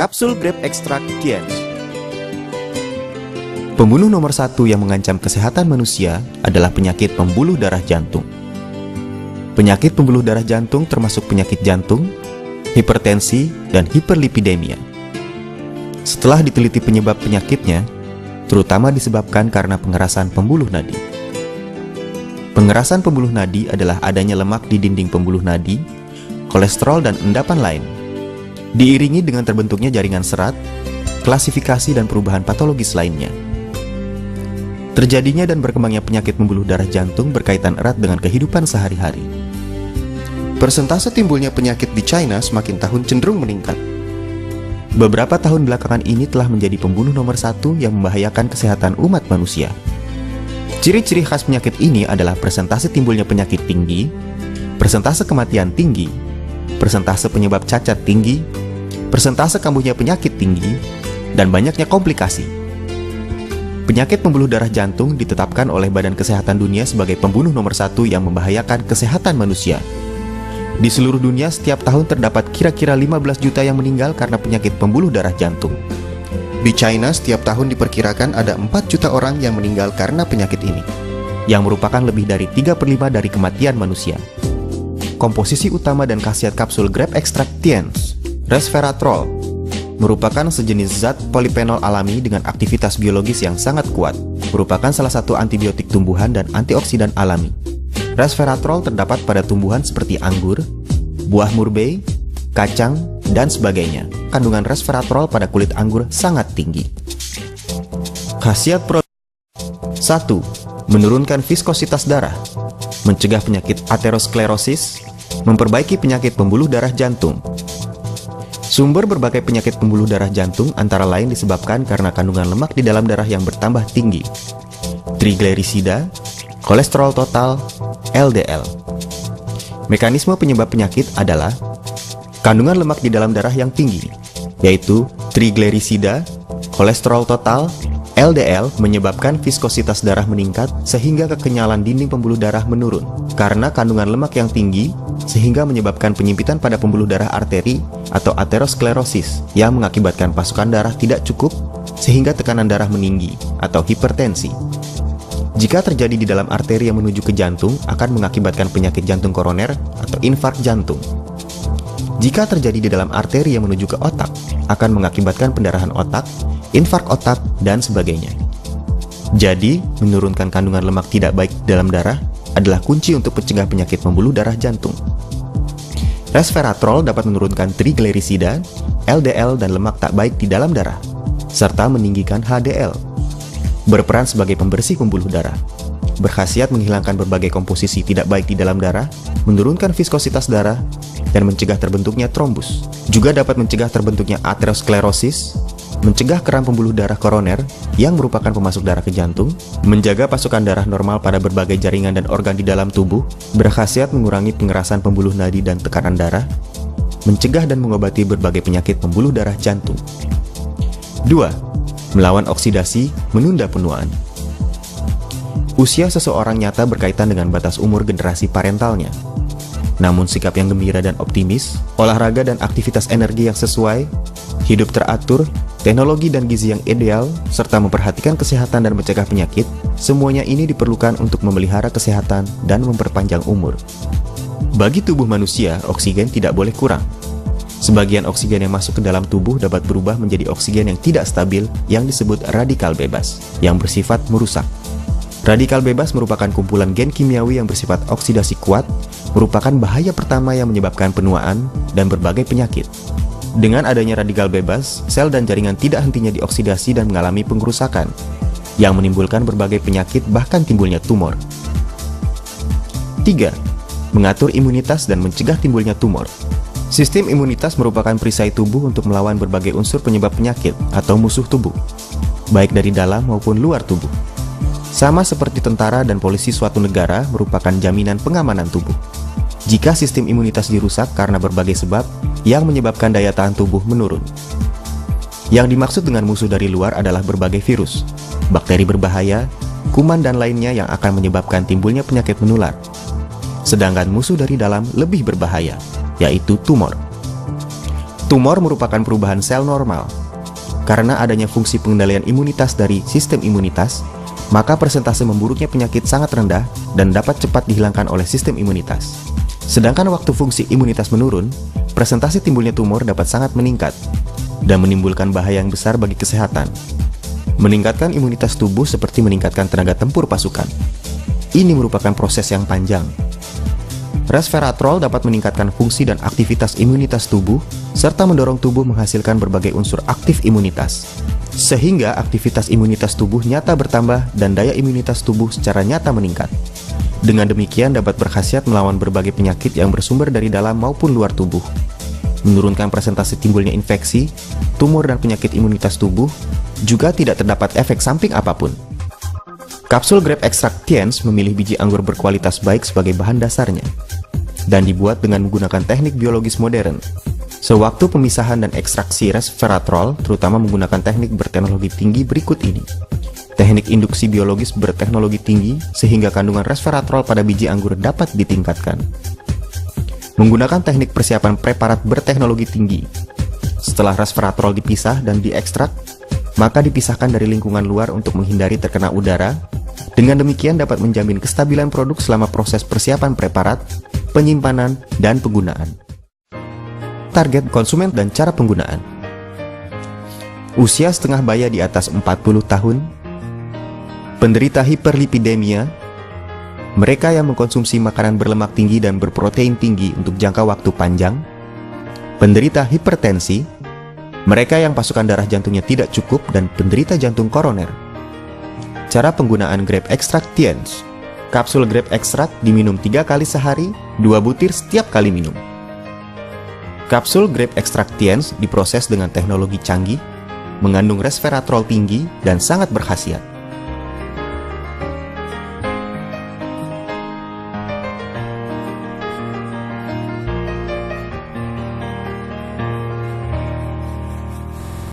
Kapsul Grape Extract Tiens. Pembunuh nomor satu yang mengancam kesehatan manusia adalah penyakit pembuluh darah jantung. Penyakit pembuluh darah jantung termasuk penyakit jantung, hipertensi, dan hiperlipidemia. Setelah diteliti penyebab penyakitnya, terutama disebabkan karena pengerasan pembuluh nadi. Pengerasan pembuluh nadi adalah adanya lemak di dinding pembuluh nadi, kolesterol, dan endapan lain, diiringi dengan terbentuknya jaringan serat, klasifikasi, dan perubahan patologis lainnya. Terjadinya dan berkembangnya penyakit pembuluh darah jantung berkaitan erat dengan kehidupan sehari-hari. Persentase timbulnya penyakit di China semakin tahun cenderung meningkat. Beberapa tahun belakangan ini telah menjadi pembunuh nomor satu yang membahayakan kesehatan umat manusia. Ciri-ciri khas penyakit ini adalah persentase timbulnya penyakit tinggi, persentase kematian tinggi, persentase penyebab cacat tinggi, persentase kambuhnya penyakit tinggi, dan banyaknya komplikasi. Penyakit pembuluh darah jantung ditetapkan oleh Badan Kesehatan Dunia sebagai pembunuh nomor satu yang membahayakan kesehatan manusia. Di seluruh dunia setiap tahun terdapat kira-kira 15 juta yang meninggal karena penyakit pembuluh darah jantung. Di China setiap tahun diperkirakan ada 4 juta orang yang meninggal karena penyakit ini, yang merupakan lebih dari 3/5 dari kematian manusia. Komposisi utama dan khasiat kapsul Grape Extract Tiens, resveratrol, merupakan sejenis zat polifenol alami dengan aktivitas biologis yang sangat kuat, merupakan salah satu antibiotik tumbuhan dan antioksidan alami. Resveratrol terdapat pada tumbuhan seperti anggur, buah murbei, kacang, dan sebagainya. Kandungan resveratrol pada kulit anggur sangat tinggi. Khasiat produk 1. Menurunkan viskositas darah, mencegah penyakit aterosklerosis, memperbaiki penyakit pembuluh darah jantung. Sumber berbagai penyakit pembuluh darah jantung antara lain disebabkan karena kandungan lemak di dalam darah yang bertambah tinggi, triglycerida, kolesterol total, LDL. Mekanisme penyebab penyakit adalah kandungan lemak di dalam darah yang tinggi, yaitu triglycerida, kolesterol total, LDL menyebabkan viskositas darah meningkat sehingga kekenyalan dinding pembuluh darah menurun. Karena kandungan lemak yang tinggi, sehingga menyebabkan penyimpitan pada pembuluh darah arteri atau aterosklerosis yang mengakibatkan pasokan darah tidak cukup sehingga tekanan darah meninggi atau hipertensi. Jika terjadi di dalam arteri yang menuju ke jantung, akan mengakibatkan penyakit jantung koroner atau infark jantung. Jika terjadi di dalam arteri yang menuju ke otak, akan mengakibatkan pendarahan otak, infark otak, dan sebagainya. Jadi, menurunkan kandungan lemak tidak baik dalam darah adalah kunci untuk mencegah penyakit pembuluh darah jantung. Resveratrol dapat menurunkan triglycerida, LDL, dan lemak tak baik di dalam darah, serta meninggikan HDL. Berperan sebagai pembersih pembuluh darah. Berkhasiat menghilangkan berbagai komposisi tidak baik di dalam darah, menurunkan viskositas darah, dan mencegah terbentuknya trombus. Juga dapat mencegah terbentuknya aterosklerosis, mencegah keram pembuluh darah koroner yang merupakan pemasok darah ke jantung, menjaga pasokan darah normal pada berbagai jaringan dan organ di dalam tubuh, berkhasiat mengurangi pengerasan pembuluh nadi dan tekanan darah, mencegah dan mengobati berbagai penyakit pembuluh darah jantung. 2. Melawan oksidasi, menunda penuaan. Usia seseorang nyata berkaitan dengan batas umur generasi parentalnya. Namun sikap yang gembira dan optimis, olahraga dan aktivitas energi yang sesuai, hidup teratur, teknologi dan gizi yang ideal, serta memperhatikan kesehatan dan mencegah penyakit, semuanya ini diperlukan untuk memelihara kesehatan dan memperpanjang umur. Bagi tubuh manusia, oksigen tidak boleh kurang. Sebagian oksigen yang masuk ke dalam tubuh dapat berubah menjadi oksigen yang tidak stabil yang disebut radikal bebas, yang bersifat merusak. Radikal bebas merupakan kumpulan gen kimiawi yang bersifat oksidasi kuat, merupakan bahaya pertama yang menyebabkan penuaan dan berbagai penyakit. Dengan adanya radikal bebas, sel dan jaringan tidak hentinya dioksidasi dan mengalami pengerusakan, yang menimbulkan berbagai penyakit bahkan timbulnya tumor. 3. Mengatur imunitas dan mencegah timbulnya tumor. Sistem imunitas merupakan perisai tubuh untuk melawan berbagai unsur penyebab penyakit atau musuh tubuh, baik dari dalam maupun luar tubuh. Sama seperti tentara dan polisi suatu negara merupakan jaminan pengamanan tubuh. Jika sistem imunitas dirusak karena berbagai sebab yang menyebabkan daya tahan tubuh menurun. Yang dimaksud dengan musuh dari luar adalah berbagai virus, bakteri berbahaya, kuman dan lainnya yang akan menyebabkan timbulnya penyakit menular. Sedangkan musuh dari dalam lebih berbahaya, yaitu tumor. Tumor merupakan perubahan sel normal. Karena adanya fungsi pengendalian imunitas dari sistem imunitas, maka persentase memburuknya penyakit sangat rendah dan dapat cepat dihilangkan oleh sistem imunitas. Sedangkan waktu fungsi imunitas menurun, persentase timbulnya tumor dapat sangat meningkat dan menimbulkan bahaya yang besar bagi kesehatan. Meningkatkan imunitas tubuh seperti meningkatkan tenaga tempur pasukan. Ini merupakan proses yang panjang. Resveratrol dapat meningkatkan fungsi dan aktivitas imunitas tubuh, serta mendorong tubuh menghasilkan berbagai unsur aktif imunitas. Sehingga aktivitas imunitas tubuh nyata bertambah dan daya imunitas tubuh secara nyata meningkat. Dengan demikian dapat berkhasiat melawan berbagai penyakit yang bersumber dari dalam maupun luar tubuh. Menurunkan persentase timbulnya infeksi, tumor dan penyakit imunitas tubuh, juga tidak terdapat efek samping apapun. Kapsul Grape Extract Tiens memilih biji anggur berkualitas baik sebagai bahan dasarnya dan dibuat dengan menggunakan teknik biologis modern. Sewaktu pemisahan dan ekstraksi resveratrol, terutama menggunakan teknik berteknologi tinggi berikut ini. Teknik induksi biologis berteknologi tinggi sehingga kandungan resveratrol pada biji anggur dapat ditingkatkan. Menggunakan teknik persiapan preparat berteknologi tinggi. Setelah resveratrol dipisah dan diekstrak, maka dipisahkan dari lingkungan luar untuk menghindari terkena udara. Dengan demikian dapat menjamin kestabilan produk selama proses persiapan preparat, penyimpanan, dan penggunaan. Target konsumen dan cara penggunaan. Usia setengah baya di atas 40 tahun, penderita hiperlipidemia, mereka yang mengkonsumsi makanan berlemak tinggi dan berprotein tinggi untuk jangka waktu panjang, penderita hipertensi, mereka yang pasokan darah jantungnya tidak cukup, dan penderita jantung koroner. Cara penggunaan Grape Extract Tiens. Kapsul grape extract diminum 3 kali sehari, 2 butir setiap kali minum. Kapsul Grape Extract Tiens diproses dengan teknologi canggih, mengandung resveratrol tinggi dan sangat berkhasiat.